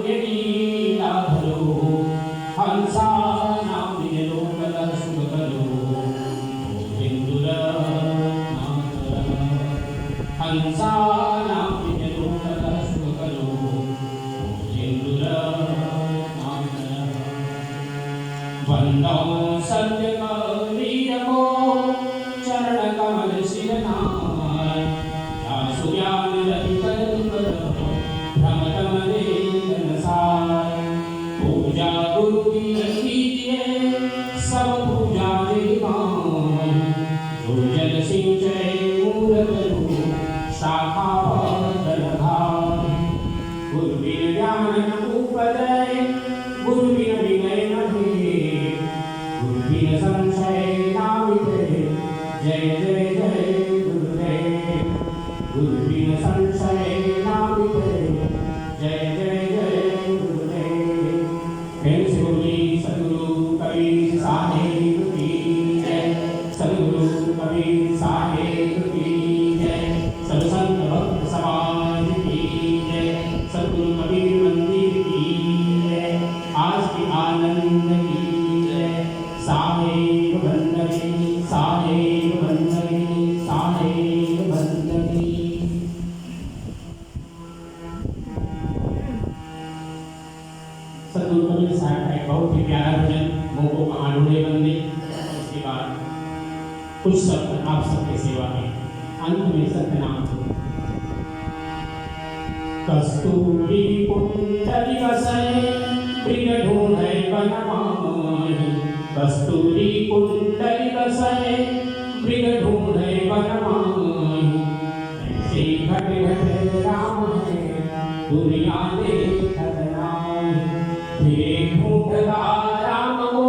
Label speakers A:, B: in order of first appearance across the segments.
A: यदि लाभलो हंसा नाम लोकल सुखलो हिंदुर हंसा नाम लोकल सुखलो हिंदुर वंदो सत्य वीरमो चरण कमल शिरनाय या सुज्ञान रति कर भ्रमत मने नसाय पूजा गुरु की कीजिए सब पूजा जय जो जल सिंचय मूल करो शाखा दलधार गुरु बिन ज्ञान न उपजय गुरु बिन विनय न गुरु बिन संशय ना मिटे जय जय जय गुरुदेव गुरु बिन संशय ना मिटे जय जय जय गुरुदेव प्रेम से बोलिए सद्गुरु कबीर साहिब की जय सद्गुरु कबीर साहिब की जय सब संत भक्त समाज की जय सद्गुरु कबीर मंदिर की जय आज की आनंद की जय साहेब बंदगी साहेब बंदगी साहेब बंदगी। सद्गुरु कबीर साहब का एक बहुत ही प्यारा भजन मोको आलूड़े बंदे। उसके बाद कुछ शब्द आप सबके सेवा में अंत में सत्यनाम कस्तूरी कुंडली बसै प्रिय ढूंढै बनमाहि कस्तूरी कुंडली बसै प्रिय ढूंढै बनमाहि ऐसे घट घट राम है दुनिया देखत नाहि फिरे ढूंढता राम को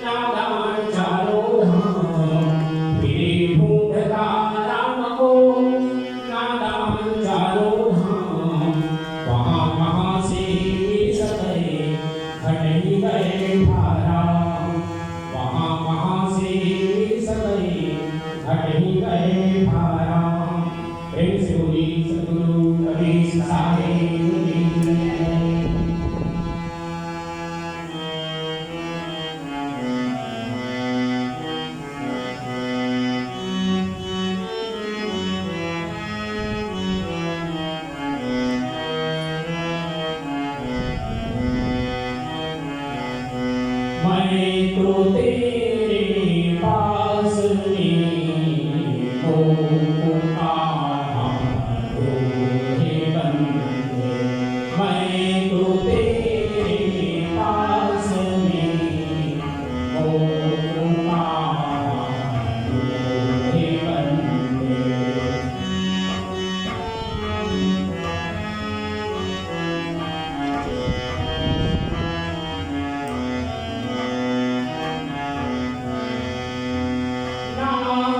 A: नादान चारों धाम फिरे ढूंढता राम को नादान चारों धाम वहाँ वहाँ से सके घट गए भारा वहाँ वहाँ से सके घट गए भारा प्रेम से बोली सद्गुरु कबीर साहिब की जय। मैं तो तेरे पास पुकारा हे बंदे मैं तो तेरे पास पुकारा हे बंदे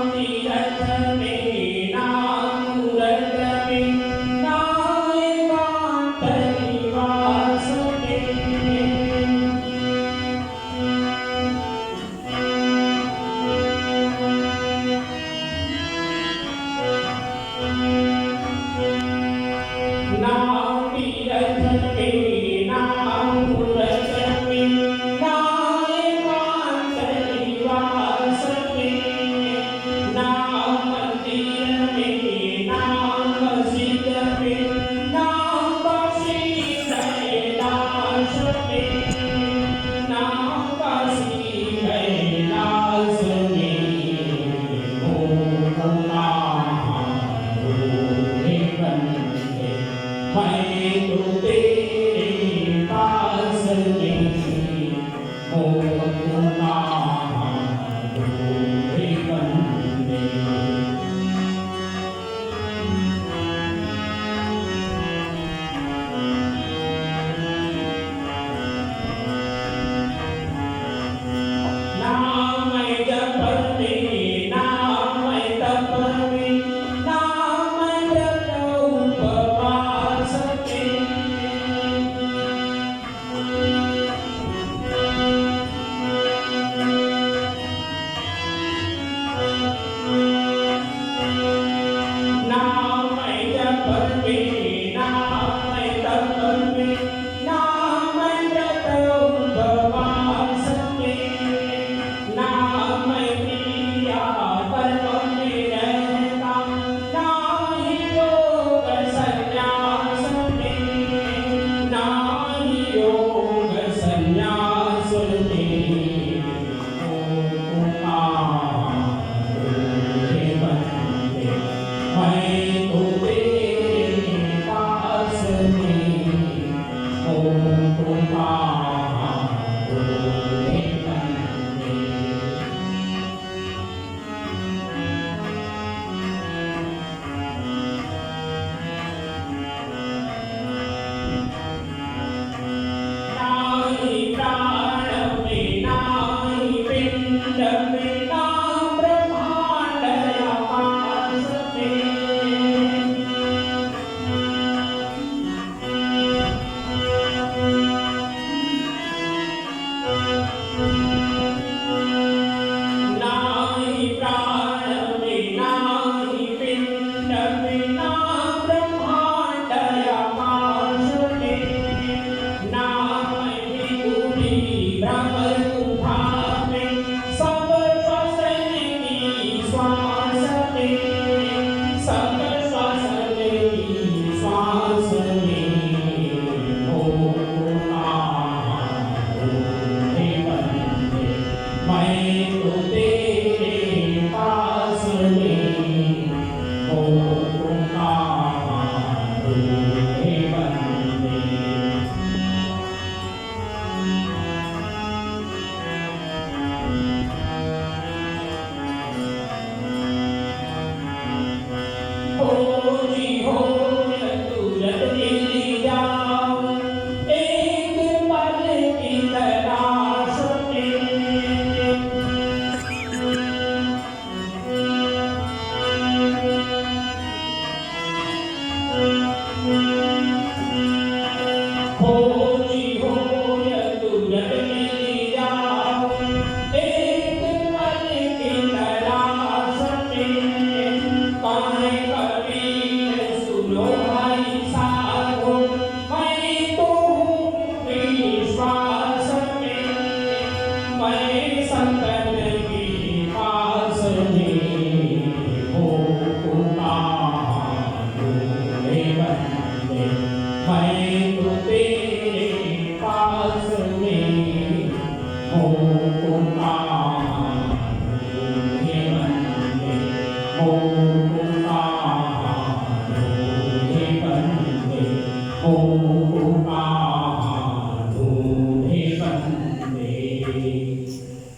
A: तीरथ में ना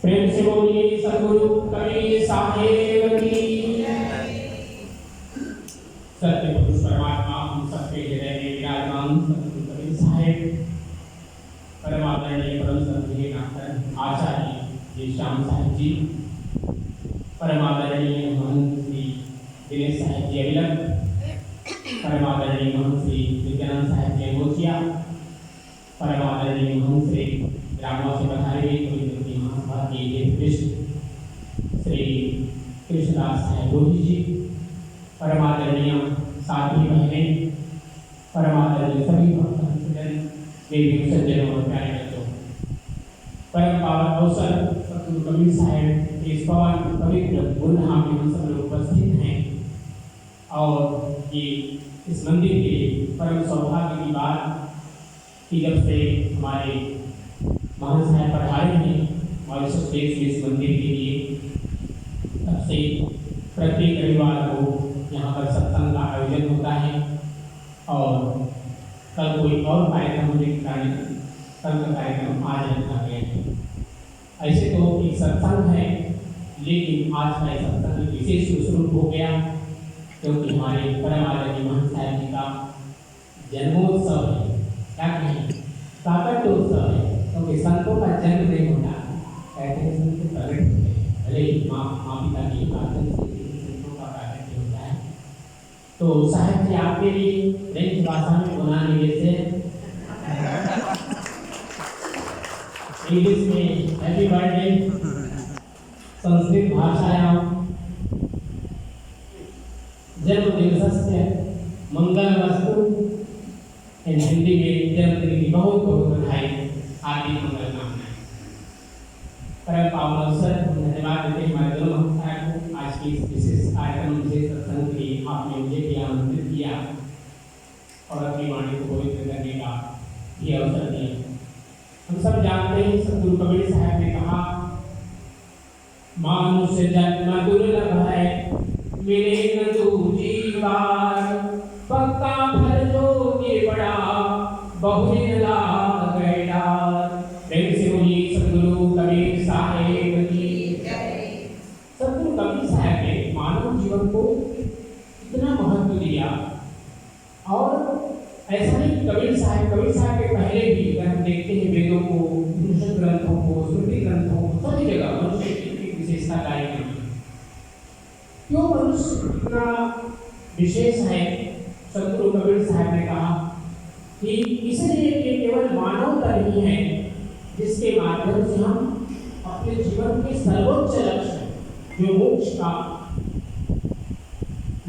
A: प्रेम से बोलिए सतगुरु कबीर साहेब की। सत्य पुरुष परमात्मा हम सबके हृदय में विराजमान सतगुरु कबीर साहेब परम आदरणीय परम श्रद्धेय डॉक्टर आचार्य जी श्याम साहेब जी, परम आदरणीय महंत श्री दिनेश साहेब जी अविलक, परम आदरणीय महंत श्री विद्यानंद साहेब जी अंगोचिया, परम आदरणीय महंत श्री ग्रामों से पधारे पवित्र की महासभा के श्री कृष्णदास साहेब रोही जी, परम आदरणीय साथी बहनें, परम आदरणीय सभी भक्तजन, देवी सज्जनों और प्यारे बच्चों, परम पावन अवसर सतगुरु कबीर साहेब के इस पावन पवित्र गुरुधाम में हम सब लोग उपस्थित हैं और ये इस मंदिर के परम सौभाग्य की बात कि जब से हमारे महान साहब पधारे हैं मॉरिशस देश में इस मंदिर के लिए, तब से प्रत्येक रविवार को यहाँ पर सत्संग का आयोजन होता है और कल कोई और कार्यक्रम होने के कारण कल का कार्यक्रम आज रखा गया है। ऐसे तो एक सत्संग है, लेकिन आज का सत्संग विशेष स्वरूप हो गया क्योंकि हमारे परम आदरणीय महान साहब जी का जन्मोत्सव है। क्या कहें, प्राकट्योत्सव है, क्योंकि संतों का जन्म नहीं होता, कहते हैं संत प्रकट होते हैं, भले ही माँ पिता की प्रार्थना से संतों का प्राकट्य होता है। तो साहब जी आपके लिए फ्रेंच भाषा में बुलाने जैसे इंग्लिश में हैप्पी बर्थडे, संस्कृत भाषायां जन्मदिवसस्य मंगलमस्तु, हिंदी में जन्मदिन की बहुत बहुत बधाई, हार्दिक मंगल कामनाएं। परम पावन अवसर धन्यवाद देते हैं हमारे दोनों महासाहेब को आज की इस विशेष कार्यक्रम विशेष सत्संग के लिए आपने मुझे भी आमंत्रित किया और अपनी वाणी को पवित्र करने का ये अवसर दिया। हम सब जानते हैं सतगुरु कबीर साहब ने कहा, मानुष्य जन्म दुर्लभ है, मिले न दूजी बार, पक्का फल जो के बड़ा बहुदिन लाग गया। प्रेम से बोलिए सतगुरु कबीर साहेब की जय। सतगुरु कबीर साहब ने मानव जीवन को इतना महत्व दिया और ऐसा नहीं कबीर साहब के पहले भी अगर हम देखते हैं वेदों को, उपनिषद ग्रंथों को, स्मृति ग्रंथों को, सभी जगह मनुष्य की विशेषता गाई गई है। क्यों मनुष्य इतना विशेष है? सतगुरु कबीर साहब ने कहा कि इसलिए कि केवल मानवता नहीं है जिसके माध्यम से हम अपने जीवन के सर्वोच्च लक्ष्य जो मोक्ष का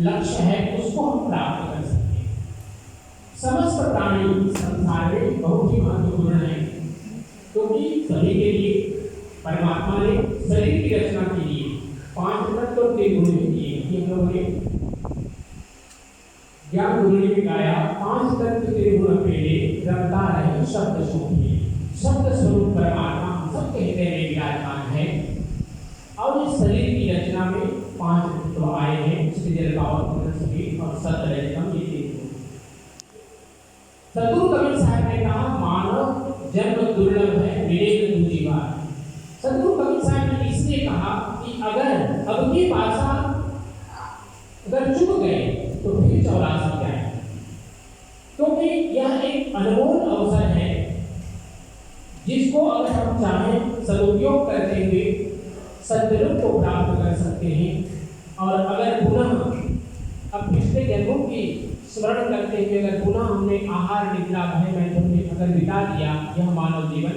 A: लक्ष्य है उसको हम प्राप्त कर सकते हैं। समस्त प्राणी संसार में बहुत ही महत्वपूर्ण है क्योंकि सभी के लिए परमात्मा ने शरीर की रचना के लिए 5 तत्व के गुण दिए। हम लोगों ने ज्ञान गुरु ने गाया, 5 तत्व के गुण पेले रमता रहे शब्द सुखी। शब्द स्वरूप परमात्मा हम सबके हृदय में विराजमान है और इस शरीर की रचना में 5 तत्व आए हैं, जल पावन और सत्य रजतम ये 3 गुण। सतगुरु कबीर साहब ने कहा मानव जन्म दुर्लभ है, मिले न दूजी बार। सतगुरु कबीर साहब ने इसलिए कहा कि अगर अब की भाषा अगर चुप गए तो सदुपयोग करते हुए सद्गुण को प्राप्त कर सकते हैं। और अगर पुनः अब पिछले जन्मों की स्मरण करते हुए अगर पुनः हमने आहार निद्रा भय मैथुन में अगर बिता दिया यह मानव जीवन,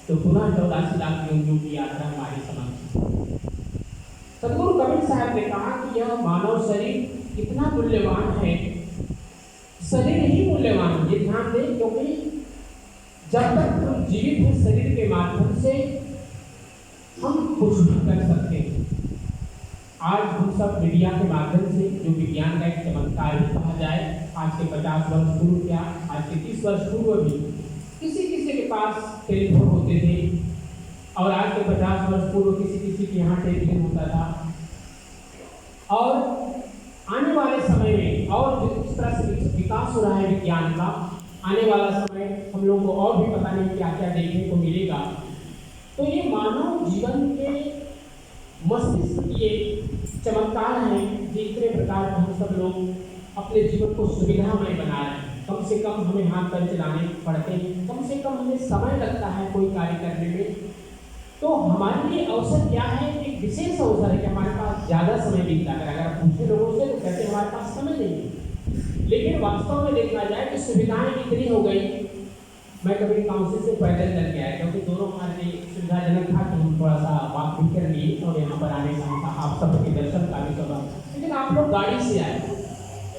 A: तो पुनः 84 लाख योनियों की यात्रा हमारी समाप्त। सदगुरु कबीर साहब ने कहा कि यह मानव शरीर इतना मूल्यवान है, शरीर ही मूल्यवान, ये ध्यान दें, क्योंकि जब तक हम जीवित हैं शरीर के माध्यम से हम कुछ भी कर सकते हैं। आज हम सब मीडिया के माध्यम से जो विज्ञान का एक चमत्कार भी कहा जाए, आज के 50 वर्ष पूर्व क्या, आज के 30 वर्ष पूर्व भी किसी किसी के पास टेलीफोन होते थे, और आज के 50 वर्ष पूर्व किसी किसी के यहाँ टेलीविजन होता था। और आने वाले समय में और जिस तरह से विकास हो रहा है विज्ञान का, आने वाला समय हम लोगों को और भी पता नहीं क्या क्या देखने को मिलेगा। तो ये मानव जीवन के मस्तिष्क ये चमत्कार है, जितने प्रकार हम सब लोग अपने जीवन को सुविधामय बना रहे हैं। कम से कम हमें हाथ पैर चलाने पड़ते हैं, कम से कम हमें समय लगता है कोई कार्य करने में। तो हमारे लिए अवसर क्या है, एक विशेष अवसर है कि हमारे पास ज़्यादा समय बीतता है। अगर पूछे लोगों से तो कहते हैं हमारे पास समय नहीं है, लेकिन वास्तव में देखा जाए कि सुविधाएं इतनी हो गई। मैं कभी काउंसिल से पैदल चल के आया, क्योंकि दोनों हमारे लिए सुविधाजनक था कि हम थोड़ा सा वॉक भी कर लिए और यहाँ पर आने का आप सबके दर्शन का भी सौभाग्य। लेकिन आप लोग गाड़ी से आए,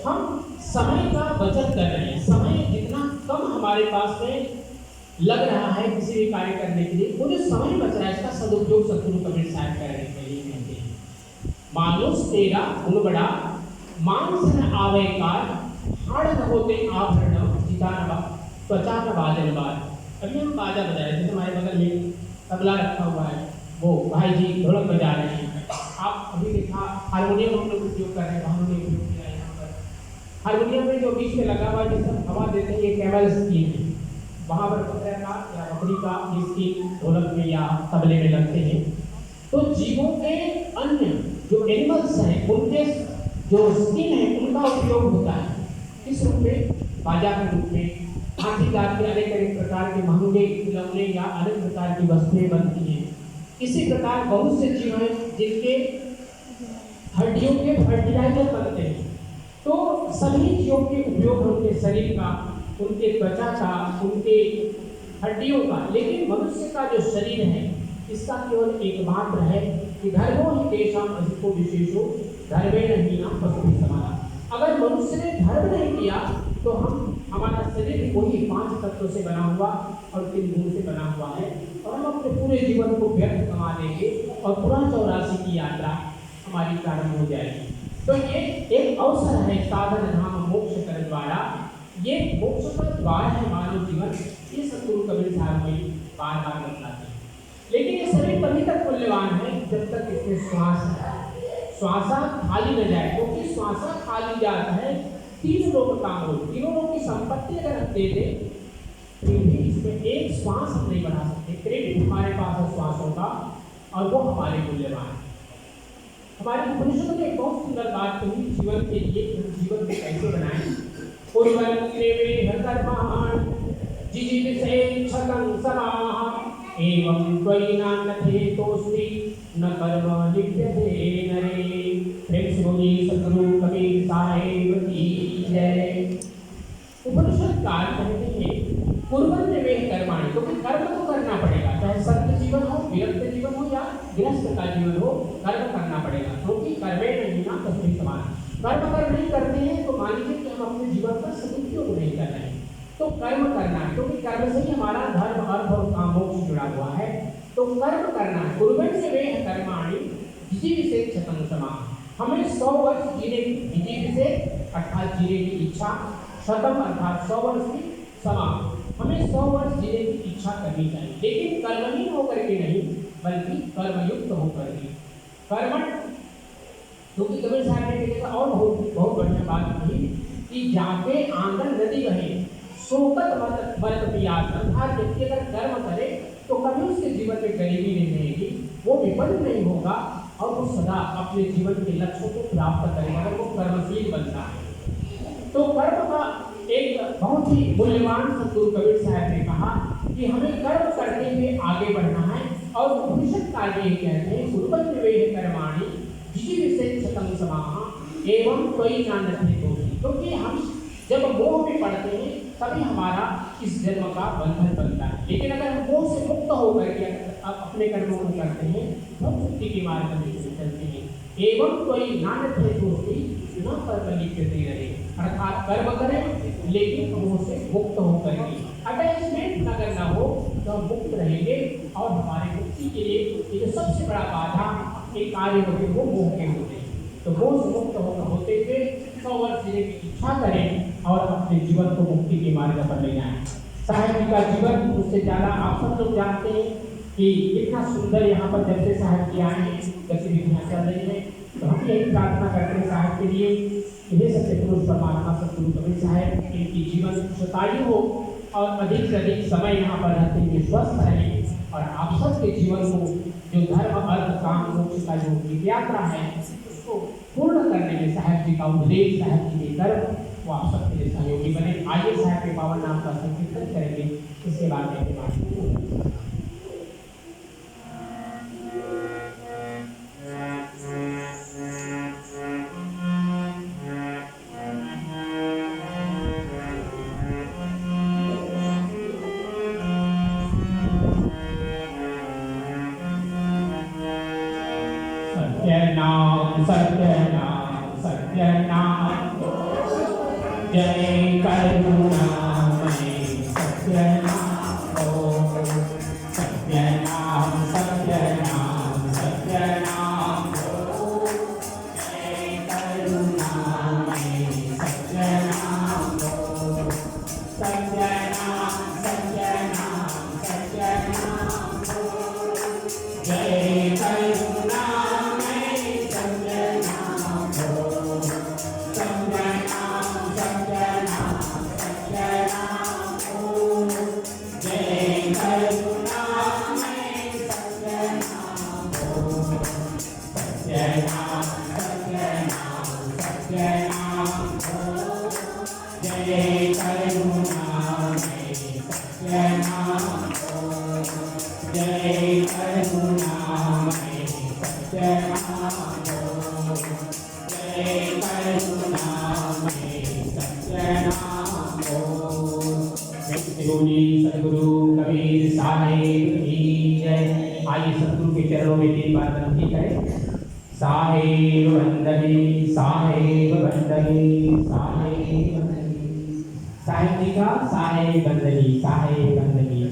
A: हम समय का बचत कर रहे हैं। समय जितना कम हमारे पास में लग रहा है किसी भी कार्य करने के लिए, वो जो समय बच रहा है इसका सदुपयोग सदगुरु कबीर साहब करने के लिए कहते हैं। मानुष तेरा गुण बड़ा, मानस न आवे कार, हाड़ न होते आभरण, जिताना त्वचा न बाजन बाज। अभी हम बाजा बजा रहे थे, हमारे बगल में तबला रखा हुआ है, वो भाई जी ढोलक बजा रहे हैं। आप अभी देखा हारमोनियम हम लोग उपयोग कर रहे हैं, हारमोनियम उपयोग किया है यहाँ पर। हारमोनियम में जो बीच में लगा हुआ है जिसमें हवा देते हैं, ये कैमल स्कीन है, वहाँ पर बकरे का या बकरी का ये स्कीन ढोलक में या तबले में लगते हैं। तो जीवों के अन्य जो एनिमल्स हैं उनके जो स्किन है उनका उपयोग होता है, किस रूप में, बाजा के रूप में। हाथी दांत के अनेक अनेक प्रकार के महंगे खिलौने या अनेक प्रकार की वस्तुएं बनती हैं। इसी प्रकार बहुत से जीव हैं जिनके हड्डियों के फर्टिलाइजर बनते हैं। तो सभी जीवों के उपयोग उनके शरीर का, उनके त्वचा का, उनके हड्डियों का। लेकिन मनुष्य का जो शरीर है इसका केवल एकमात्र है कि धर्मो ही तेषां अधिको विशेषो धर्मेण हीनम् पशुभिः समानः। अगर मनुष्य ने धर्म नहीं किया तो हमारा शरीर वही 5 तत्वों से बना हुआ और 3 गुण से बना हुआ है, और हम अपने पूरे जीवन को व्यर्थ कमा देंगे और पुनः 84 की यात्रा हमारी प्रारंभ हो जाएगी। तो ये एक अवसर है, साधन धाम मोक्ष कर द्वारा, ये मोक्ष का द्वार है मानव जीवन। ये सदगुरु कबीर साहब में बार बार बताते हैं। लेकिन ये शरीर तभी तक मूल्यवान है जब तक इसमें श्वास है, श्वासा खाली न जाए, क्योंकि श्वासा खाली जाता है 3 लोग काम हो, 3 लोगों की संपत्ति अगर हम दे दें फिर भी इसमें एक श्वास हम नहीं बढ़ा सकते। क्रेडिट हमारे पास है श्वासों का, और वो हमारे मूल्यवान है। हमारे उपनिषदों ने एक बहुत सुंदर बात कही जीवन के लिए, जीवन को कैसे बनाएं। एवं त्वयि नान्यथे तोस्ति न कर्म लिप्यते नरे। प्रेम से बोलिए सद्गुरु कबीर साहिब की जय। उपनिषदकार कहते हैं कुर्वन् निवेह कर्माणि, क्योंकि कर्म तो करना पड़ेगा, चाहे सत्य जीवन हो, विरक्त जीवन हो या गृहस्थ का जीवन हो, कर्म करना पड़ेगा, क्योंकि कर्मेण हीनम् पशुभिः समानः। कर्म अगर नहीं करते हैं तो मान लीजिए कि हम अपने जीवन का सदुपयोग नहीं कर रहे हैं। तो कर्म करना है, क्योंकि कर्म से ही हमारा धर्म अर्थ और काम मोक्ष जुड़ा हुआ है। तो कर्म करना है। कुर्वन् निवेह कर्माणि जिजीविषेच्छतं समाः। हमें 100 वर्ष जीने की, जिजीविषेच अर्थात जीने की इच्छा, शतम अर्थात 100 वर्ष की समा, हमें 100 वर्ष जीने की इच्छा करनी चाहिए, लेकिन कर्महीन होकर के नहीं बल्कि कर्मयुक्त होकर के। कर्म, क्योंकि कबीर साहब ने देखा और बहुत बढ़िया बात कही कि जाके आंगन नदी बहे शोकत मत पियास। अर्थात व्यक्ति अगर कर्म करे तो कभी उसके जीवन में गरीबी नहीं रहेगी, वो विपन्न नहीं होगा और वो सदा अपने जीवन के लक्ष्यों को प्राप्त करेगा अगर वो कर्मशील बनता है। तो कर्म का एक बहुत ही मूल्यवान सदगुरु कबीर साहब ने कहा कि हमें कर्म करते हुए आगे बढ़ना है। और उपनिषद काल में कहते हैं सुरपन विवेक कर्माणि जिजी विशेष शतम समाह एवं कोई नान्यते दोषी। क्योंकि हम जब मोह में पड़ते हैं तभी हमारा इस जन्म का बंधन बनता है, लेकिन अगर हम मोह से मुक्त होकर के अपने कर्मों को करते हैं तो मुक्ति के मार्ग में चलते हैं। एवं कोई नान्यते दोषी न परलिप्यते रहे, अर्थात कर्म करें लेकिन मोह से मुक्त होकर के अटैचमेंट अगर न हो तो हम मुक्त रहेंगे। और हमारे मुक्ति के लिए ये जो सबसे बड़ा बाधा एक कार्य होते वो मोह के होते हैं। तो मोह से मुक्त होते हुए 100 वर्ष जीने की इच्छा करें और अपने जीवन को मुक्ति के मार्ग पर ले जाएं। साहेब जी का जीवन उससे ज़्यादा आप सब लोग जानते हैं कि कितना सुंदर यहाँ पर जब से साहेब जी आए गतिविधियाँ चल रही हैं। तो हम यही प्रार्थना करते हैं साहेब के लिए कि हे सत्य पुरुष परमात्मा सतगुरु कबीर साहेब इनकी जीवन शतायु हो और अधिक से अधिक समय यहाँ पर रहते हुए स्वस्थ रहें और आप सबके जीवन को जो धर्म अर्थ काम मोक्ष का जो यात्रा है उसको पूर्ण करने में साहेब जी का उपदेश साहेब जी के कर्म वो आप सबके लिए सहयोगी बने। आइए साहेब के पावन नाम का संकीर्तन करेंगे, इसके बाद में सत्यनाम सत्यनाम सत्यनाम जय करुणामय सत्यनाम ओम सत्यनाम सत्यनाम सत्यनाम ओम जय करुणामय सत्यनाम ओम सत्यनाम सत्यनाम सत्यनाम ओम जय सतगुरु कबीर साहेब की जय। आइए सतगुरु के चरणों में 3 बार विनती करें। साहेब वंदनी साहेब वंदनी साहेब वंदनी। साहेब जी का साहेब वंदनी साहेब वंदनी।